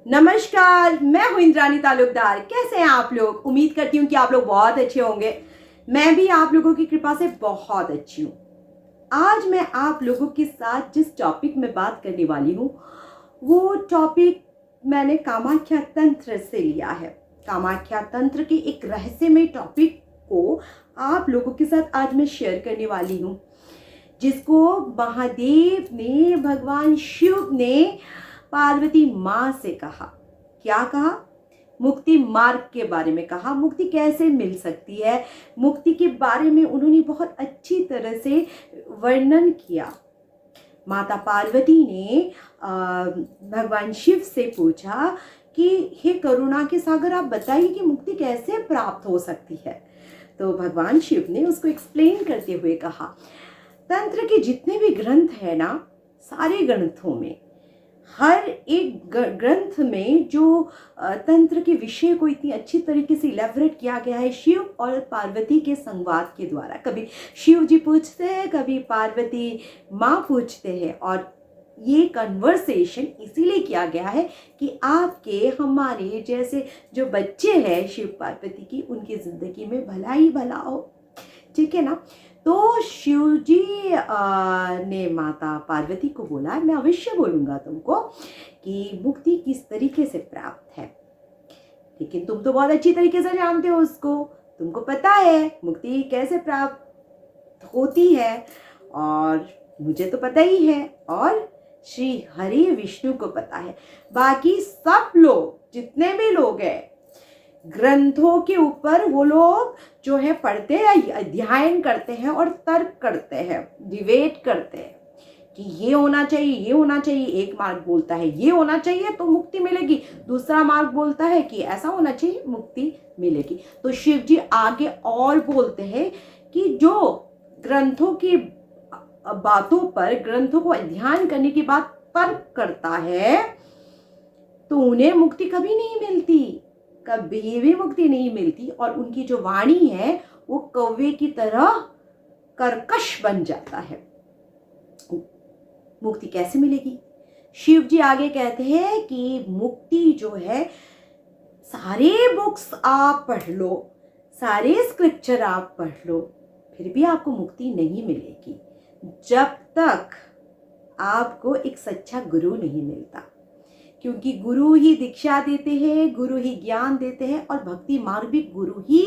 नमस्कार, मैं हूं इंद्रानी तालुकदार। कैसे हैं आप लोग? उम्मीद करती हूँ कि आप लोग बहुत अच्छे होंगे। मैं भी आप लोगों की कृपा से बहुत अच्छी हूँ। आज मैं आप लोगों के साथ जिस टॉपिक में बात करने वाली हूँ वो टॉपिक मैंने कामाख्या तंत्र से लिया है। कामाख्या तंत्र के एक रहस्यमय टॉपिक को आप लोगों के साथ आज मैं शेयर करने वाली हूँ, जिसको महादेव ने, भगवान शिव ने पार्वती माँ से कहा। क्या कहा? मुक्ति मार्ग के बारे में कहा। मुक्ति कैसे मिल सकती है, मुक्ति के बारे में उन्होंने बहुत अच्छी तरह से वर्णन किया। माता पार्वती ने भगवान शिव से पूछा कि हे करुणा के सागर, आप बताइए कि मुक्ति कैसे प्राप्त हो सकती है। तो भगवान शिव ने उसको एक्सप्लेन करते हुए कहा, तंत्र के जितने भी ग्रंथ है ना, सारे ग्रंथों में, हर एक ग्रंथ में जो तंत्र के विषय को इतनी अच्छी तरीके से इलेबोरेट किया गया है शिव और पार्वती के संवाद के द्वारा। कभी शिव जी पूछते हैं, कभी पार्वती माँ पूछते हैं, और ये कन्वर्सेशन इसीलिए किया गया है कि आपके हमारे जैसे जो बच्चे हैं शिव पार्वती की, उनकी ज़िंदगी में भला ही भला हो। ठीक है ना? तो शिव जी ने माता पार्वती को बोला, मैं अवश्य बोलूँगा तुमको कि मुक्ति किस तरीके से प्राप्त है, लेकिन तुम तो बहुत अच्छी तरीके से जानते हो उसको। तुमको पता है मुक्ति कैसे प्राप्त होती है, और मुझे तो पता ही है, और श्री हरि विष्णु को पता है। बाकी सब लोग, जितने भी लोग हैं, ग्रंथों के ऊपर वो लोग जो है पढ़ते हैं, अध्ययन करते हैं और तर्क करते हैं, डिबेट करते हैं कि ये होना चाहिए, ये होना चाहिए। एक मार्ग बोलता है ये होना चाहिए तो मुक्ति मिलेगी, दूसरा मार्ग बोलता है कि ऐसा होना चाहिए, मुक्ति मिलेगी। तो शिव जी आगे और बोलते हैं कि जो ग्रंथों की बातों पर, ग्रंथों को अध्ययन करने के बाद तर्क करता है, तो उन्हें मुक्ति कभी नहीं मिलती, कभी भी मुक्ति नहीं मिलती। और उनकी जो वाणी है वो कौवे की तरह कर्कश बन जाता है। मुक्ति कैसे मिलेगी? शिव जी आगे कहते हैं कि मुक्ति जो है, सारे बुक्स आप पढ़ लो, सारे स्क्रिप्चर आप पढ़ लो, फिर भी आपको मुक्ति नहीं मिलेगी जब तक आपको एक सच्चा गुरु नहीं मिलता। क्योंकि गुरु ही दीक्षा देते हैं, गुरु ही ज्ञान देते हैं, और भक्ति मार्ग भी गुरु ही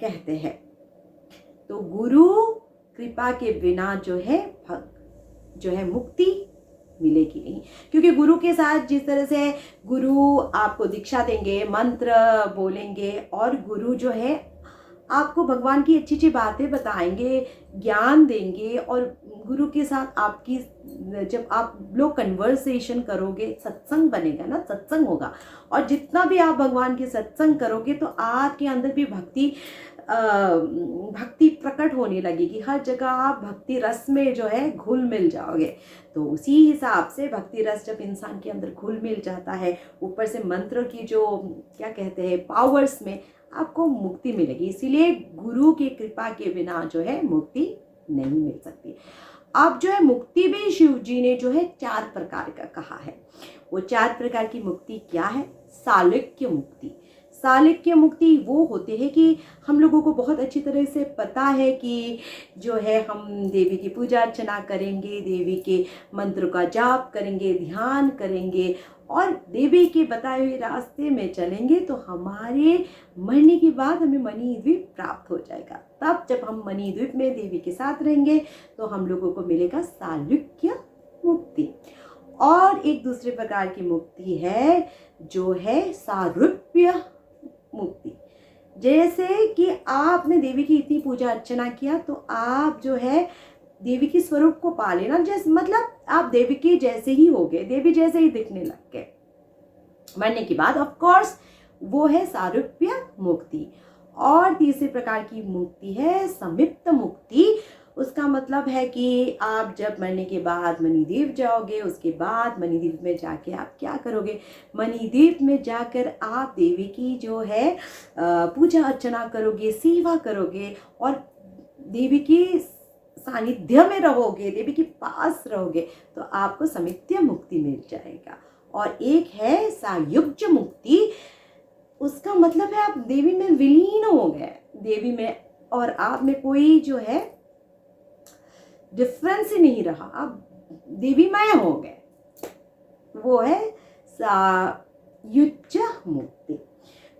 कहते हैं। तो गुरु कृपा के बिना जो है मुक्ति मिलेगी नहीं। क्योंकि गुरु के साथ जिस तरह से गुरु आपको दीक्षा देंगे, मंत्र बोलेंगे, और गुरु जो है आपको भगवान की अच्छी अच्छी बातें बताएंगे, ज्ञान देंगे, और गुरु के साथ आपकी जब आप लोग कन्वर्सेशन करोगे, सत्संग बनेगा ना, सत्संग होगा। और जितना भी आप भगवान के सत्संग करोगे तो आपके अंदर भी भक्ति प्रकट होने लगेगी। हर जगह आप भक्ति रस में जो है घुल मिल जाओगे। तो उसी हिसाब से भक्ति रस जब इंसान के अंदर घुल मिल जाता है, ऊपर से मंत्र की जो क्या कहते हैं पावर्स में, आपको मुक्ति मिलेगी। इसीलिए गुरु की कृपा के बिना जो है मुक्ति नहीं मिल सकती। अब जो है मुक्ति भी शिव जी ने जो है 4 प्रकार का कहा है। वो 4 प्रकार की मुक्ति क्या है? सालोक्य मुक्ति। सालोक्य मुक्ति वो होते हैं कि हम लोगों को बहुत अच्छी तरह से पता है कि जो है हम देवी की पूजा अर्चना करेंगे, देवी के मंत्र का जाप करेंगे, ध्यान करेंगे, और देवी के बताए हुए रास्ते में चलेंगे तो हमारे मरने के बाद हमें मणिद्वीप प्राप्त हो जाएगा। तब जब हम मणिद्वीप में देवी के साथ रहेंगे तो हम लोगों को मिलेगा सालोक्य मुक्ति। और एक दूसरे प्रकार की मुक्ति है जो है सारूप्य मुक्ति। जैसे कि आपने देवी की इतनी पूजा अर्चना किया तो आप जो है देवी की स्वरूप को पा लेना, जैसे मतलब आप देवी के जैसे ही हो गए, देवी जैसे ही दिखने लग गए मरने के बाद। ऑफ कोर्स वो है सारूप्य मुक्ति। और तीसरे प्रकार की मुक्ति है समीप्त मुक्ति। उसका मतलब है कि आप जब मरने के बाद मणिद्वीप जाओगे, उसके बाद मणिद्वीप में जाके आप क्या करोगे? मणिद्वीप में जाकर आप देवी की जो है पूजा अर्चना करोगे, सेवा करोगे, और देवी की सानिध्य में रहोगे, देवी के पास रहोगे, तो आपको समित्य मुक्ति मिल जाएगा। और एक है सायुज्य मुक्ति। उसका मतलब है आप देवी में विलीन हो गए, देवी में और आप में कोई जो है डिफरेंस ही नहीं रहा, आप देवीमय हो गए। वो है सायुज्य मुक्ति।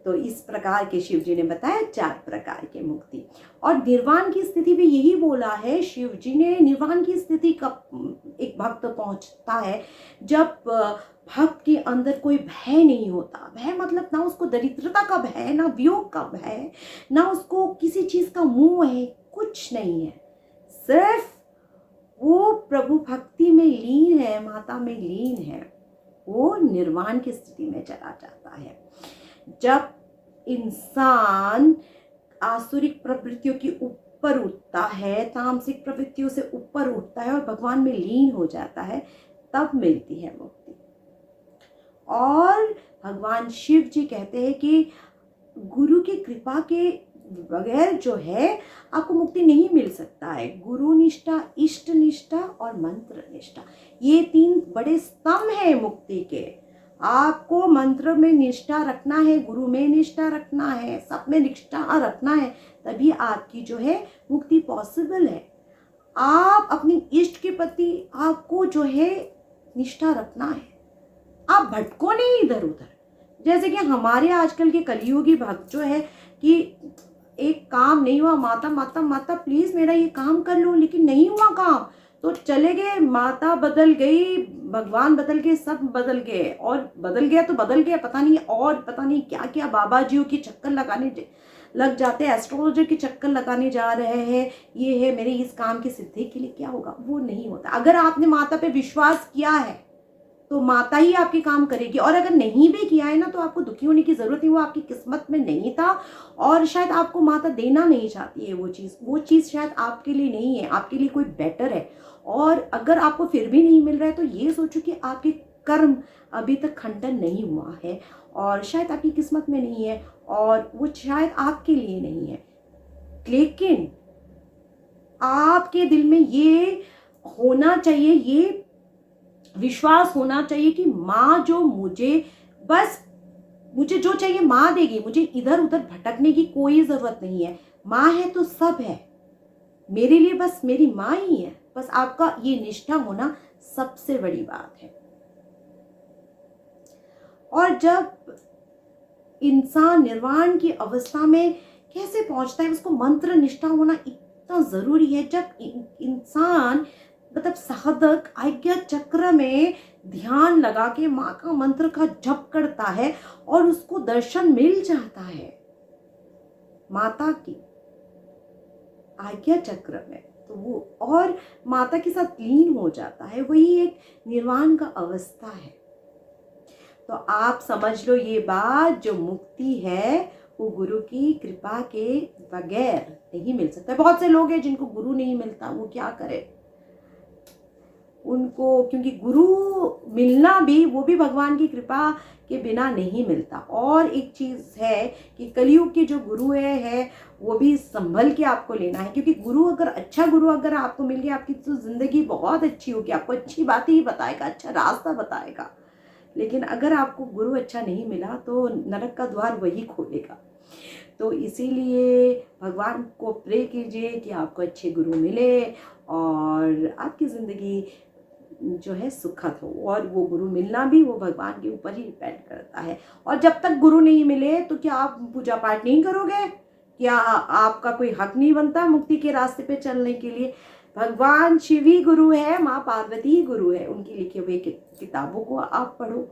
तो इस प्रकार के शिव जी ने बताया 4 प्रकार के मुक्ति। और निर्वाण की स्थिति भी यही बोला है शिव जी ने। निर्वाण की स्थिति कब एक भक्त पहुंचता है, जब भक्त के अंदर कोई भय नहीं होता। भय मतलब ना उसको दरिद्रता का भय, ना वियोग का भय, ना उसको किसी चीज का मोह है, कुछ नहीं है। सिर्फ वो प्रभु भक्ति में लीन है, माता में लीन है, वो निर्वाण की स्थिति में चला जाता है। जब इंसान आसुरिक प्रवृत्तियों के ऊपर उठता है, तामसिक प्रवृत्तियों से ऊपर उठता है और भगवान में लीन हो जाता है, तब मिलती है मुक्ति। और भगवान शिव जी कहते हैं कि गुरु की कृपा के बगैर जो है आपको मुक्ति नहीं मिल सकता है। गुरु निष्ठा, इष्ट निष्ठा और मंत्र निष्ठा, ये 3 बड़े स्तंभ हैं मुक्ति के। आपको मंत्र में निष्ठा रखना है, गुरु में निष्ठा रखना है, सब में निष्ठा रखना है, तभी आपकी जो है मुक्ति पॉसिबल है। आप अपनी इष्ट के प्रति आपको जो है निष्ठा रखना है, आप भटको नहीं इधर उधर। जैसे कि हमारे आजकल के कलियुगी भक्त जो है कि एक काम नहीं हुआ, माता माता माता प्लीज मेरा ये काम कर लो, लेकिन नहीं हुआ काम तो चले गए, माता बदल गई, भगवान बदल गए, सब बदल गए। और बदल गया तो बदल गया, पता नहीं और पता नहीं क्या क्या बाबा जियों के चक्कर लगाने लग जाते हैं, एस्ट्रोलॉजर के चक्कर लगाने जा रहे हैं, ये है मेरे इस काम की सिद्धि के लिए, क्या होगा? वो नहीं होता। अगर आपने माता पे विश्वास किया है तो माता ही आपके काम करेगी, और अगर नहीं भी किया है ना तो आपको दुखी होने की जरूरत नहीं, वो आपकी किस्मत में नहीं था और शायद आपको माता देना नहीं चाहती है वो चीज़ शायद आपके लिए नहीं है, आपके लिए कोई बेटर है। और अगर आपको फिर भी नहीं मिल रहा है तो ये सोचो कि आपके कर्म अभी तक खंडन नहीं हुआ है और शायद आपकी किस्मत में नहीं है और वो शायद आपके लिए नहीं है। लेकिन आपके दिल में ये होना चाहिए, ये विश्वास होना चाहिए कि माँ जो मुझे जो चाहिए माँ देगी, मुझे इधर उधर भटकने की कोई जरूरत नहीं है। माँ है तो सब है, मेरे लिए बस मेरी माँ ही है। बस आपका ये निष्ठा होना सबसे बड़ी बात है। और जब इंसान निर्वाण की अवस्था में कैसे पहुंचता है, उसको मंत्र निष्ठा होना इतना जरूरी है। जब इंसान मतलब साधक आज्ञा चक्र में ध्यान लगा के माँ का मंत्र का जप करता है और उसको दर्शन मिल जाता है माता की आज्ञा चक्र में, तो वो और माता के साथ लीन हो जाता है, वही एक निर्वाण का अवस्था है। तो आप समझ लो ये बात, जो मुक्ति है वो गुरु की कृपा के बगैर नहीं मिल सकता। बहुत से लोग हैं जिनको गुरु नहीं मिलता, वो क्या करे उनको, क्योंकि गुरु मिलना भी वो भी भगवान की कृपा के बिना नहीं मिलता। और एक चीज़ है कि कलयुग के जो गुरु है वो भी संभल के आपको लेना है, क्योंकि गुरु अगर अच्छा गुरु अगर आपको मिल गया, आपकी तो ज़िंदगी बहुत अच्छी होगी, आपको अच्छी बातें ही बताएगा, अच्छा रास्ता बताएगा। लेकिन अगर आपको गुरु अच्छा नहीं मिला तो नरक का द्वार वही खोलेगा। तो इसीलिए भगवान को प्रे कीजिए कि आपको अच्छे गुरु मिले और आपकी ज़िंदगी जो है सुखद हो। और वो गुरु मिलना भी वो भगवान के ऊपर ही डिपेंड करता है। और जब तक गुरु नहीं मिले तो क्या आप पूजा पाठ नहीं करोगे? क्या आपका कोई हक नहीं बनता मुक्ति के रास्ते पे चलने के लिए? भगवान शिव ही गुरु है, माँ पार्वती ही गुरु है। उनकी लिखे हुए किताबों को आप पढ़ो,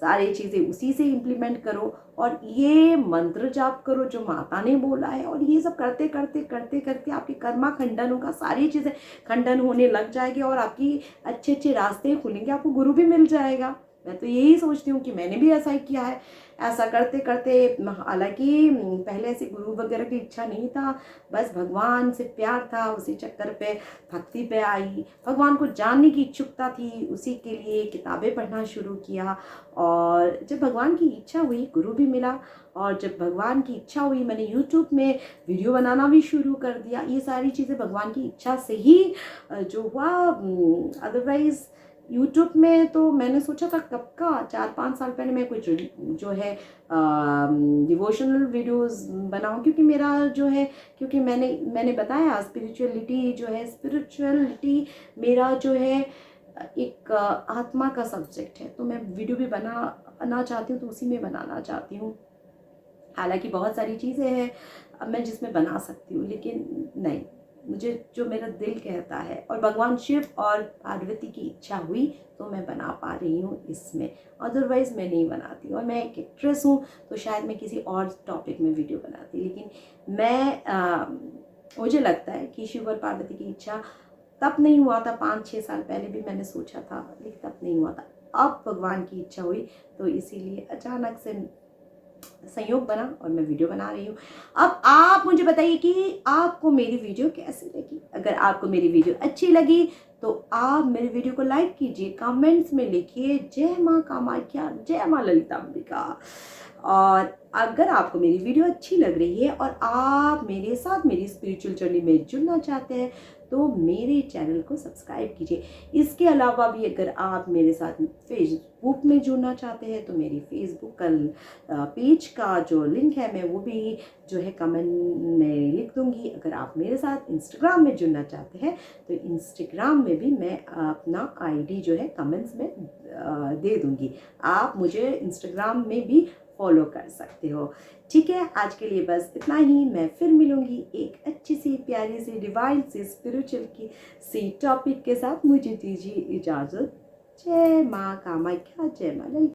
सारी चीज़ें उसी से इम्प्लीमेंट करो और ये मंत्र जाप करो जो माता ने बोला है। और ये सब करते करते करते करते आपके कर्मा खंडन होगा, सारी चीज़ें खंडन होने लग जाएगी और आपकी अच्छे अच्छे रास्ते खुलेंगे, आपको गुरु भी मिल जाएगा। मैं तो यही सोचती हूँ कि मैंने भी ऐसा ही किया है। ऐसा करते करते, हालांकि पहले ऐसे गुरु वगैरह की इच्छा नहीं था, बस भगवान से प्यार था, उसी चक्कर पे भक्ति पे आई, भगवान को जानने की इच्छुकता थी, उसी के लिए किताबें पढ़ना शुरू किया। और जब भगवान की इच्छा हुई गुरु भी मिला, और जब भगवान की इच्छा हुई मैंने यूट्यूब में वीडियो बनाना भी शुरू कर दिया। ये सारी चीज़ें भगवान की इच्छा से ही जो हुआ, अदरवाइज़ यूट्यूब में तो मैंने सोचा था कब का 4-5 साल पहले मैं कुछ जो है डिवोशनल वीडियोस बनाऊं, क्योंकि मेरा जो है, क्योंकि मैंने बताया स्पिरिचुअलिटी मेरा जो है एक आत्मा का सब्जेक्ट है, तो मैं वीडियो भी बनाना चाहती हूँ, तो उसी में बनाना चाहती हूँ। हालांकि बहुत सारी चीज़ें हैं अब मैं जिसमें बना सकती हूँ, लेकिन नहीं, मुझे जो मेरा दिल कहता है और भगवान शिव और पार्वती की इच्छा हुई तो मैं बना पा रही हूँ इसमें, अदरवाइज़ मैं नहीं बनाती। और मैं एक एक्ट्रेस हूँ तो शायद मैं किसी और टॉपिक में वीडियो बनाती, लेकिन मुझे लगता है कि शिव और पार्वती की इच्छा तब नहीं हुआ था, 5-6 साल पहले भी मैंने सोचा था, लेकिन तब नहीं हुआ था। अब भगवान की इच्छा हुई तो इसीलिए अचानक से संयोग बना और मैं वीडियो बना रही हूँ। अब आप मुझे बताइए कि आपको मेरी वीडियो कैसी लगी। अगर आपको मेरी वीडियो अच्छी लगी तो आप मेरे वीडियो को लाइक कीजिए, कमेंट्स में लिखिए जय माँ कामाख्या, जय माँ ललिता अंबिका। और अगर आपको मेरी वीडियो अच्छी लग रही है और आप मेरे साथ मेरी स्पिरिचुअल जर्नी में जुड़ना चाहते हैं तो मेरे चैनल को सब्सक्राइब कीजिए। इसके अलावा भी अगर आप मेरे साथ फेसबुक में जुड़ना चाहते हैं तो मेरी फेसबुक पेज का जो लिंक है मैं वो भी जो है कमेंट में लिख दूंगी। अगर आप मेरे साथ इंस्टाग्राम में जुड़ना चाहते हैं तो इंस्टाग्राम में भी मैं अपना आईडी जो है कमेंट्स में दे दूंगी, आप मुझे इंस्टाग्राम में भी फॉलो कर सकते हो। ठीक है, आज के लिए बस इतना ही। मैं फिर मिलूंगी एक अच्छी सी प्यारी सी डिवाइन सी स्पिरिचुअल की सी टॉपिक के साथ। मुझे दीजिए इजाज़त। जय माँ कामाख्या, जय माँ ललिता।